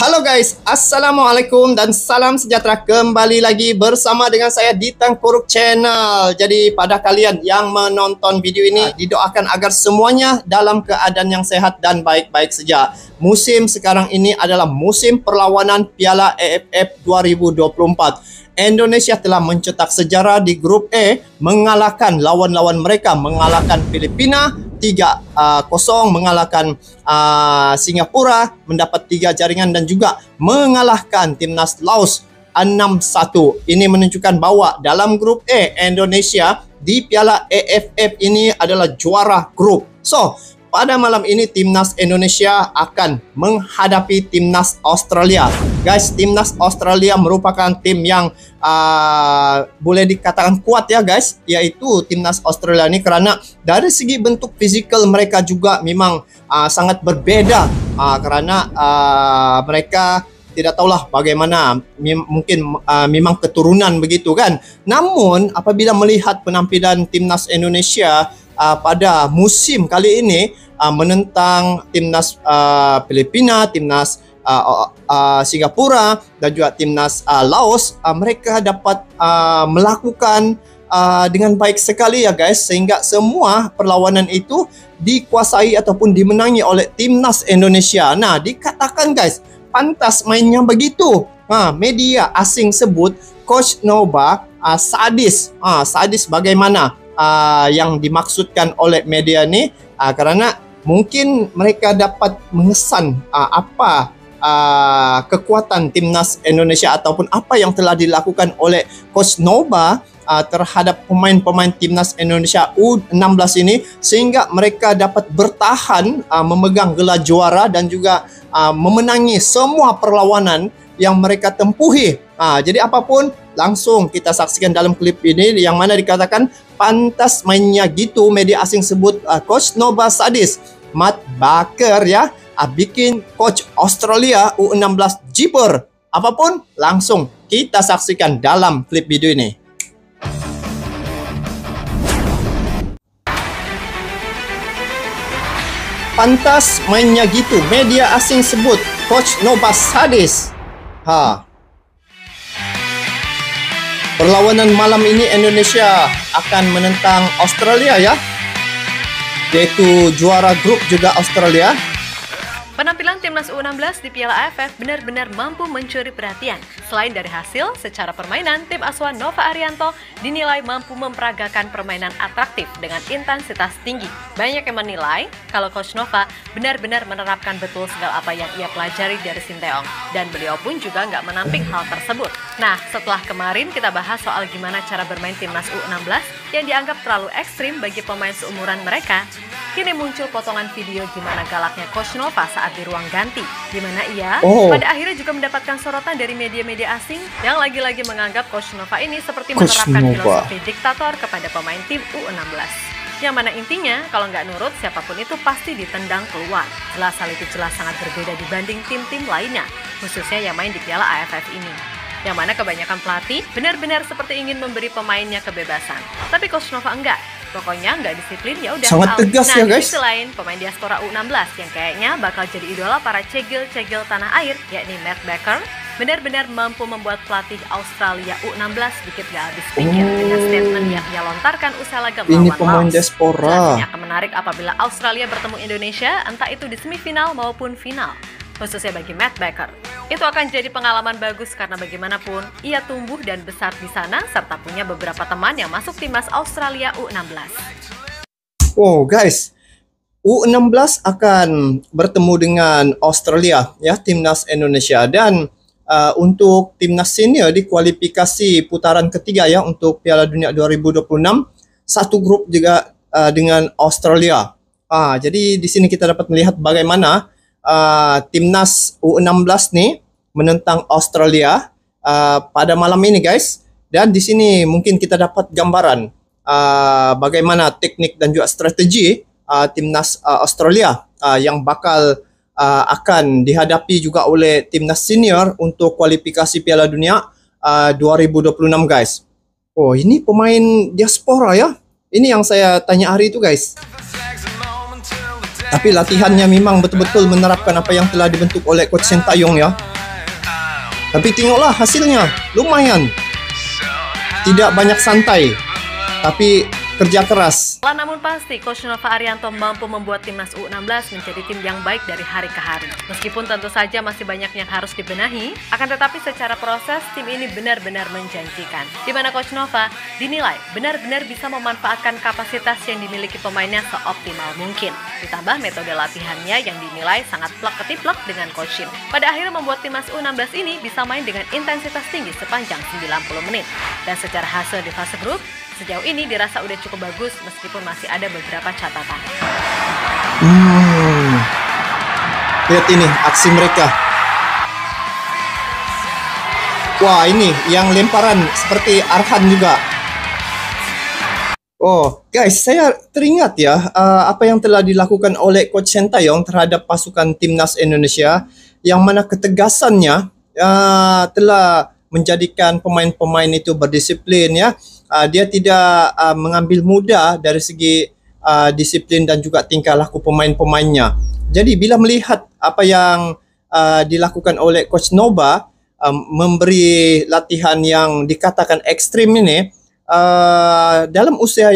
Halo guys, Assalamualaikum dan salam sejahtera, kembali lagi bersama dengan saya di Tengkuruk Channel. Jadi pada kalian yang menonton video ini, didoakan agar semuanya dalam keadaan yang sehat dan baik-baik saja. Musim sekarang ini adalah musim perlawanan Piala AFF 2024. Indonesia telah mencetak sejarah di grup E, mengalahkan lawan-lawan mereka, mengalahkan Filipina 3-0, mengalahkan Singapura, mendapat 3 jaringan dan juga mengalahkan timnas Laos 6-1. Ini menunjukkan bahwa dalam grup E, Indonesia di Piala AFF ini adalah juara grup. So, pada malam ini timnas Indonesia akan menghadapi timnas Australia. Guys, timnas Australia merupakan tim yang boleh dikatakan kuat ya guys, yaitu timnas Australia ini karena dari segi bentuk fizikal mereka juga memang sangat berbeda, karena mereka tidak tahulah bagaimana, mungkin memang keturunan begitu kan. Namun apabila melihat penampilan timnas Indonesia pada musim kali ini menentang timnas Filipina, timnas Singapura dan juga timnas Laos, mereka dapat melakukan dengan baik sekali ya guys, sehingga semua perlawanan itu dikuasai ataupun dimenangi oleh timnas Indonesia. Nah, dikatakan guys, pantas mainnya begitu. Media asing sebut Coach Nova sadis. Sadis bagaimana yang dimaksudkan oleh media ni, karena mungkin mereka dapat mengesan apa kekuatan timnas Indonesia ataupun apa yang telah dilakukan oleh Coach Nova terhadap pemain-pemain timnas Indonesia U16 ini, sehingga mereka dapat bertahan memegang gelar juara dan juga memenangi semua perlawanan yang mereka tempuhi. Jadi apapun, langsung kita saksikan dalam klip ini yang mana dikatakan pantas mainnya gitu. Media asing sebut Coach Nova sadis. Matt Baker ya, bikin Coach Australia U16 jiper. Apapun, langsung kita saksikan dalam klip video ini. Pantas mainnya gitu. Media asing sebut Coach Nova sadis. Perlawanan malam ini Indonesia akan menentang Australia ya, yaitu juara grup juga Australia. Penampilan timnas U16 di Piala AFF benar-benar mampu mencuri perhatian. Selain dari hasil, secara permainan, tim asuhan Nova Arianto dinilai mampu memperagakan permainan atraktif dengan intensitas tinggi. Banyak yang menilai kalau Coach Nova benar-benar menerapkan betul segala apa yang ia pelajari dari Sinteyong. Dan beliau pun juga nggak menamping hal tersebut. Nah, setelah kemarin kita bahas soal gimana cara bermain timnas U16 yang dianggap terlalu ekstrim bagi pemain seumuran mereka, kini muncul potongan video gimana galaknya Coach Nova saat di ruang ganti, di mana ia pada akhirnya juga mendapatkan sorotan dari media-media asing yang lagi-lagi menganggap Coach Nova ini seperti menerapkan filosofi diktator kepada pemain tim U16. Yang mana intinya, kalau nggak nurut, siapapun itu pasti ditendang keluar. Jelas hal itu jelas sangat berbeda dibanding tim-tim lainnya, khususnya yang main di Piala AFF ini. Yang mana kebanyakan pelatih benar-benar seperti ingin memberi pemainnya kebebasan. Tapi Coach Nova enggak. Pokoknya nggak disiplin ya udah. Sangat tegas ya guys. Di sisi lain, pemain diaspora U16 yang kayaknya bakal jadi idola para cegil-cegil tanah air, yakni Matt Baker, benar-benar mampu membuat pelatih Australia U16 sedikit gak habis pikir dengan statement yang ia lontarkan usai laga melawan Laos. Pemain diaspora. Ini akan menarik apabila Australia bertemu Indonesia, entah itu di semifinal maupun final. Khususnya bagi Matt Baker. Itu akan jadi pengalaman bagus karena bagaimanapun ia tumbuh dan besar di sana serta punya beberapa teman yang masuk timnas Australia U16. Guys, U16 akan bertemu dengan Australia ya, timnas Indonesia, dan untuk timnas senior di kualifikasi putaran ketiga ya untuk Piala Dunia 2026, satu grup juga dengan Australia. Jadi di sini kita dapat melihat bagaimana timnas U16 nih menentang Australia pada malam ini guys. Dan di sini mungkin kita dapat gambaran bagaimana teknik dan juga strategi timnas Australia yang bakal akan dihadapi juga oleh timnas senior untuk kualifikasi Piala Dunia 2026 guys. Ini pemain diaspora ya. Ini yang saya tanya hari itu guys. Tapi latihannya memang betul-betul menerapkan apa yang telah dibentuk oleh Coach Sinteyong ya. Tapi tengoklah hasilnya, lumayan. Tidak banyak santai, tapi kerja keras. Namun pasti, Coach Nova Arianto mampu membuat timnas U16 menjadi tim yang baik dari hari ke hari. Meskipun tentu saja masih banyak yang harus dibenahi, akan tetapi secara proses tim ini benar-benar menjanjikan. Di mana Coach Nova dinilai benar-benar bisa memanfaatkan kapasitas yang dimiliki pemainnya seoptimal mungkin. Ditambah metode latihannya yang dinilai sangat plek-ketiplek dengan Coach Shin. Pada akhirnya membuat timnas U16 ini bisa main dengan intensitas tinggi sepanjang 90 menit. Dan secara hasil di fase grup, sejauh ini dirasa udah cukup bagus meskipun masih ada beberapa catatan. Lihat ini aksi mereka. Wah, ini yang lemparan seperti Arhan juga. Oh, guys, saya teringat ya apa yang telah dilakukan oleh Coach Sintayong terhadap pasukan timnas Indonesia, yang mana ketegasannya telah menjadikan pemain-pemain itu berdisiplin ya. Dia tidak mengambil mudah dari segi disiplin dan juga tingkah laku pemain-pemainnya. Jadi bila melihat apa yang dilakukan oleh Coach Nova, memberi latihan yang dikatakan ekstrim ini, dalam usia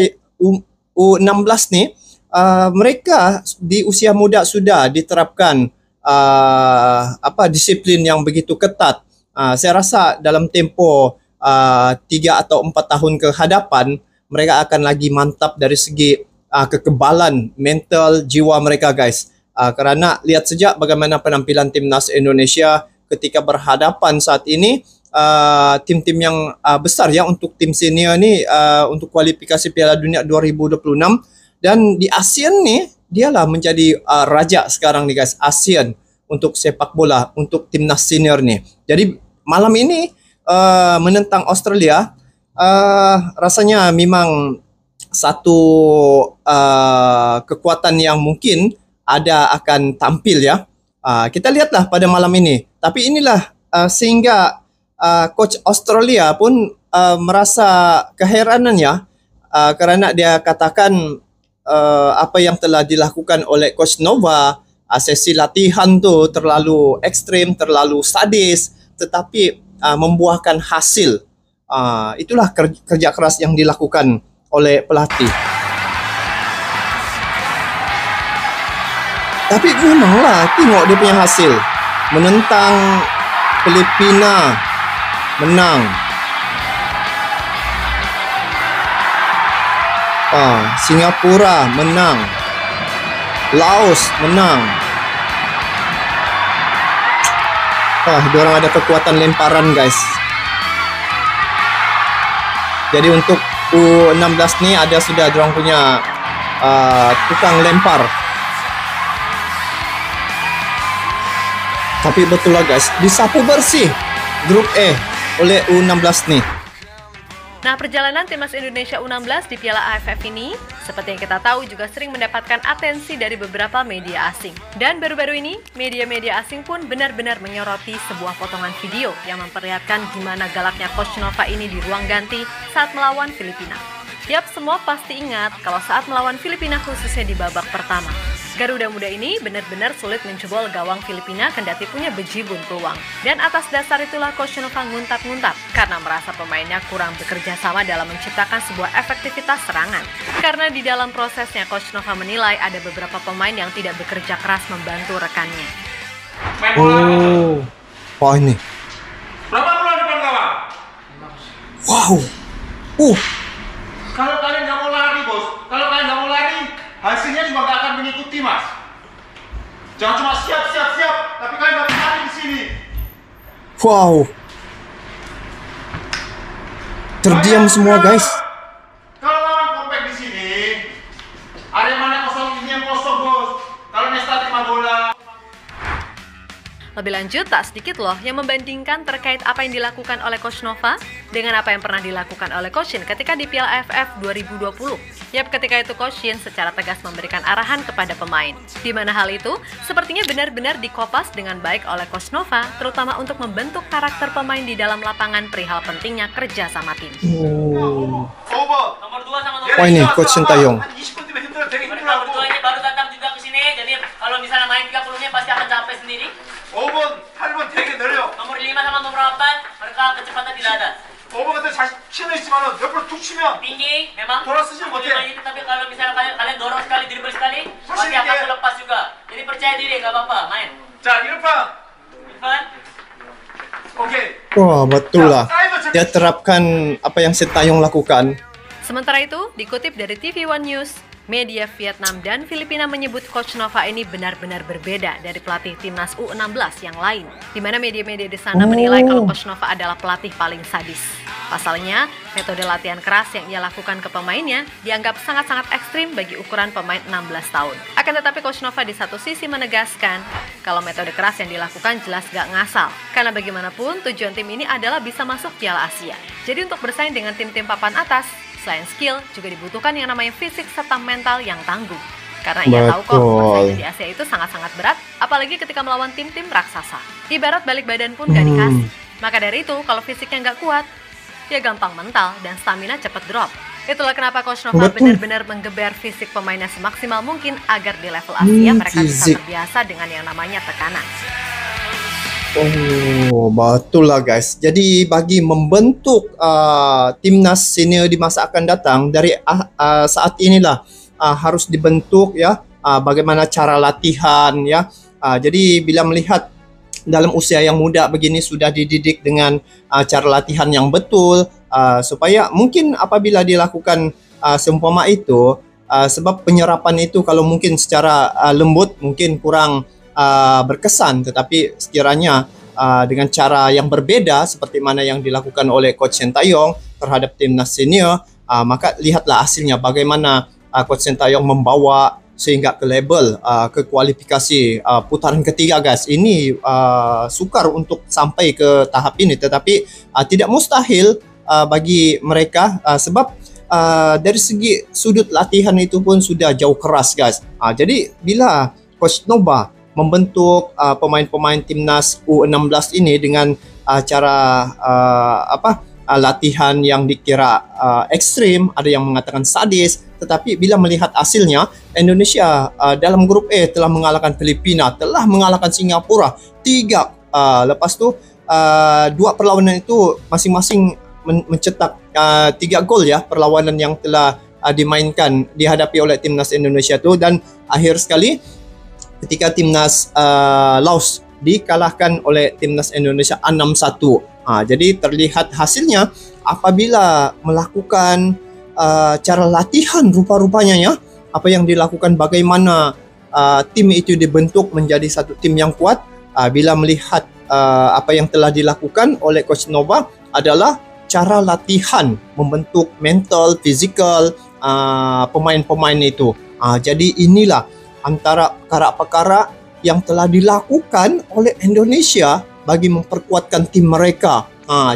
U16 nih, mereka di usia muda sudah diterapkan disiplin yang begitu ketat. Saya rasa dalam tempo 3 atau 4 tahun ke hadapan, mereka akan lagi mantap dari segi kekebalan mental jiwa mereka, guys. Karena lihat saja bagaimana penampilan timnas Indonesia ketika berhadapan saat ini, tim-tim yang besar ya untuk tim senior ni, untuk kualifikasi Piala Dunia 2026. Dan di ASEAN nih, dialah menjadi raja sekarang nih, guys, ASEAN untuk sepak bola, untuk timnas senior nih. Jadi malam ini menentang Australia, rasanya memang satu kekuatan yang mungkin ada akan tampil ya. Kita lihatlah pada malam ini. Tapi inilah sehingga coach Australia pun merasa keheranan ya, karena dia katakan apa yang telah dilakukan oleh Coach Nova, sesi latihan tu terlalu ekstrim, terlalu sadis, tetapi membuahkan hasil. Itulah kerja keras yang dilakukan oleh pelatih. Tapi memanglah tengok dia punya hasil. Menentang Filipina, menang. Singapura menang. Laos menang. Diorang ada kekuatan lemparan, guys. Jadi untuk U16 ni ada sudah diorang punya tukang lempar. Tapi betul lah, guys, disapu bersih grup E oleh U16 nih. Nah, perjalanan timnas Indonesia U16 di Piala AFF ini, seperti yang kita tahu, juga sering mendapatkan atensi dari beberapa media asing. Dan baru-baru ini, media-media asing pun benar-benar menyoroti sebuah potongan video yang memperlihatkan gimana galaknya Coach Nova ini di ruang ganti saat melawan Filipina. Yap, semua pasti ingat kalau saat melawan Filipina khususnya di babak pertama, Garuda Muda ini benar-benar sulit menjebol gawang Filipina kendati punya bejibun peluang. Dan atas dasar itulah Coach Nova nguntat-nguntat karena merasa pemainnya kurang bekerja sama dalam menciptakan sebuah efektivitas serangan. Karena di dalam prosesnya Coach Nova menilai ada beberapa pemain yang tidak bekerja keras membantu rekannya. Wah ini. Berapa peluang depan gawang? Wow. Kalau kalian nggak mau lari, bos. Kalau kalian nggak mau lari, hasilnya juga nggak akan mengikuti, mas. Jangan cuma siap, tapi kalian nggak lari di sini. Wow. Terdiam semua, guys. Kalau lawan kompak di sini, ada yang mana kosong, ini yang kosong, bos. Kalau Nesta terima bola. Lebih lanjut, tak sedikit loh yang membandingkan terkait apa yang dilakukan oleh Coach Nova dengan apa yang pernah dilakukan oleh Coach Shin ketika di Piala AFF 2020. Yap, ketika itu Coach Shin secara tegas memberikan arahan kepada pemain. Di mana hal itu sepertinya benar-benar dikopas dengan baik oleh Coach Nova, terutama untuk membentuk karakter pemain di dalam lapangan perihal pentingnya kerja sama tim. Nomor 2 sama nomor 3. Wah ini Coach Sintayong. Nomor 2 ini baru datang juga ke sini, jadi kalau misalnya main 30 menit pasti akan capek sendiri. 5번, 8번 되게 느려. nomor 5 sama nomor 8 ada. 5번 같은 자식 치는 있지만은 옆으로 툭 치면 Tinggi memang. 돌아 쓰지 Memang 못해. ini, tapi kalau misalnya kalian dorong sekali, dribble sekali, Masih pasti akan dia. terlepas juga. Jadi percaya diri, nggak apa-apa, main. 자, Irfan. Irfan, 오케이. Wah, betul lah. Dia terapkan apa yang Sintayong lakukan. Sementara itu, dikutip dari TV One News, media Vietnam dan Filipina menyebut Coach Nova ini benar-benar berbeda dari pelatih timnas U16 yang lain, di mana media-media di sana menilai kalau Coach Nova adalah pelatih paling sadis. Pasalnya, metode latihan keras yang ia lakukan ke pemainnya dianggap sangat-sangat ekstrim bagi ukuran pemain 16 tahun. Akan tetapi Coach Nova di satu sisi menegaskan kalau metode keras yang dilakukan jelas gak ngasal, karena bagaimanapun tujuan tim ini adalah bisa masuk Piala Asia. Jadi untuk bersaing dengan tim-tim papan atas, selain skill, juga dibutuhkan yang namanya fisik serta mental yang tangguh. Karena ia tahu kok persaingan di Asia itu sangat-sangat berat, apalagi ketika melawan tim-tim raksasa. Ibarat balik badan pun gak dikasih. Maka dari itu, kalau fisiknya gak kuat, ya gampang mental dan stamina cepat drop. Itulah kenapa Coach Nova benar-benar menggeber fisik pemainnya semaksimal mungkin agar di level Asia mereka bisa terbiasa dengan yang namanya tekanan. Oh, betul lah guys. Jadi bagi membentuk timnas senior di masa akan datang, dari saat inilah harus dibentuk ya, bagaimana cara latihan ya. Jadi bila melihat dalam usia yang muda begini sudah dididik dengan cara latihan yang betul, supaya mungkin apabila dilakukan seumpama itu, sebab penyerapan itu kalau mungkin secara lembut mungkin kurang berkesan, tetapi sekiranya dengan cara yang berbeda seperti mana yang dilakukan oleh Coach Sintayong terhadap timnas senior, maka lihatlah hasilnya bagaimana Coach Sintayong membawa sehingga ke level ke kualifikasi putaran ketiga guys. Ini sukar untuk sampai ke tahap ini, tetapi tidak mustahil bagi mereka sebab dari segi sudut latihan itu pun sudah jauh keras guys. Jadi bila Coach Nova membentuk pemain-pemain timnas U16 ini dengan cara latihan yang dikira ekstrim, ada yang mengatakan sadis, tetapi bila melihat hasilnya, Indonesia dalam grup E telah mengalahkan Filipina, telah mengalahkan Singapura 3, lepas tu 2 perlawanan itu masing-masing mencetak 3 gol ya, perlawanan yang telah dimainkan dihadapi oleh timnas Indonesia itu. Dan akhir sekali ketika timnas Laos dikalahkan oleh timnas Indonesia 6-1. Jadi terlihat hasilnya apabila melakukan cara latihan rupa-rupanya ya, apa yang dilakukan, bagaimana tim itu dibentuk menjadi satu tim yang kuat. Bila melihat apa yang telah dilakukan oleh Coach Nova adalah cara latihan membentuk mental, fizikal pemain-pemain itu. Jadi inilah antara perkara-perkara yang telah dilakukan oleh Indonesia bagi memperkuatkan tim mereka.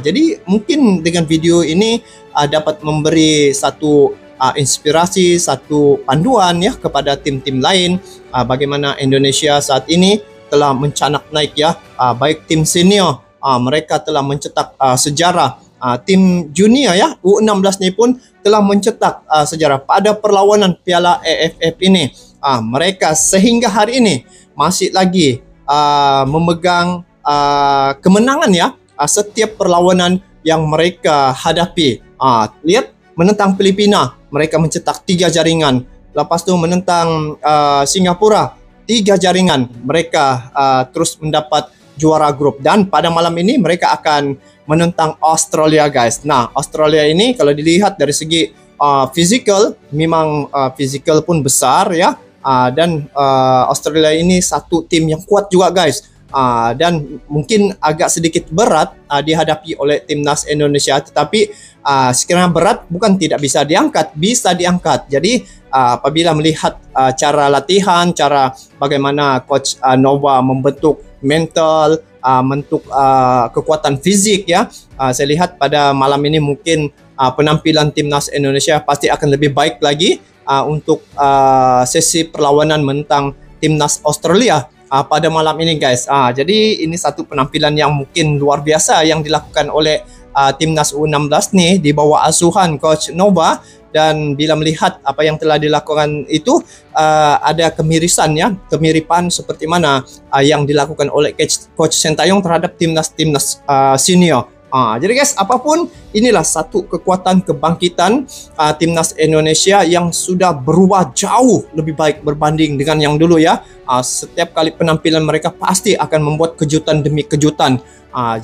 Jadi mungkin dengan video ini dapat memberi satu inspirasi, satu panduan ya kepada tim-tim lain, bagaimana Indonesia saat ini telah mencanak naik ya, baik tim senior, mereka telah mencetak sejarah, tim junior ya U16 ini pun telah mencetak sejarah pada perlawanan Piala AFF ini. Mereka sehingga hari ini masih lagi memegang kemenangan ya setiap perlawanan yang mereka hadapi. Lihat, menentang Filipina mereka mencetak 3 jaringan, lepas tu menentang Singapura 3 jaringan, mereka terus mendapat juara grup. Dan pada malam ini mereka akan menentang Australia guys. Nah, Australia ini kalau dilihat dari segi physical, memang physical pun besar ya. Dan Australia ini satu tim yang kuat juga guys, dan mungkin agak sedikit berat dihadapi oleh timnas Indonesia, tetapi sekiranya berat bukan tidak bisa diangkat, bisa diangkat. Jadi apabila melihat cara latihan, cara bagaimana Coach Nova membentuk mental, membentuk kekuatan fisik ya, saya lihat pada malam ini mungkin penampilan timnas Indonesia pasti akan lebih baik lagi untuk sesi perlawanan menentang timnas Australia pada malam ini guys. Jadi ini satu penampilan yang mungkin luar biasa yang dilakukan oleh timnas U16 nih di bawah asuhan Coach Nova. Dan bila melihat apa yang telah dilakukan itu, ada kemiripan seperti mana yang dilakukan oleh Coach Sintayong terhadap timnas senior. Jadi guys, apapun inilah satu kekuatan kebangkitan timnas Indonesia yang sudah berubah jauh lebih baik berbanding dengan yang dulu ya. Setiap kali penampilan mereka pasti akan membuat kejutan demi kejutan.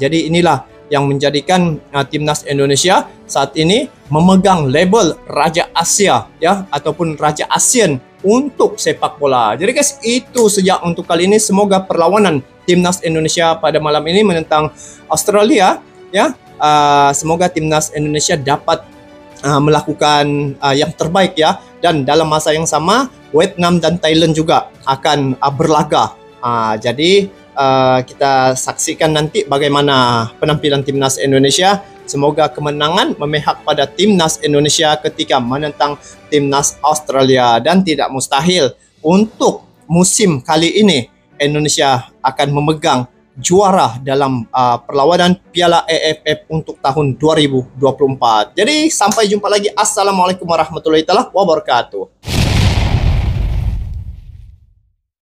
Jadi inilah yang menjadikan timnas Indonesia saat ini memegang label Raja Asia ya, ataupun Raja ASEAN untuk sepak bola. Jadi guys, itu sejak untuk kali ini. Semoga perlawanan timnas Indonesia pada malam ini menentang Australia ya, semoga timnas Indonesia dapat melakukan yang terbaik ya, dan dalam masa yang sama Vietnam dan Thailand juga akan berlaga. Jadi kita saksikan nanti bagaimana penampilan timnas Indonesia. Semoga kemenangan memihak pada timnas Indonesia ketika menentang timnas Australia, dan tidak mustahil untuk musim kali ini Indonesia akan memegang juara dalam perlawanan Piala AFF untuk tahun 2024. Jadi sampai jumpa lagi. Assalamualaikum warahmatullahi wabarakatuh.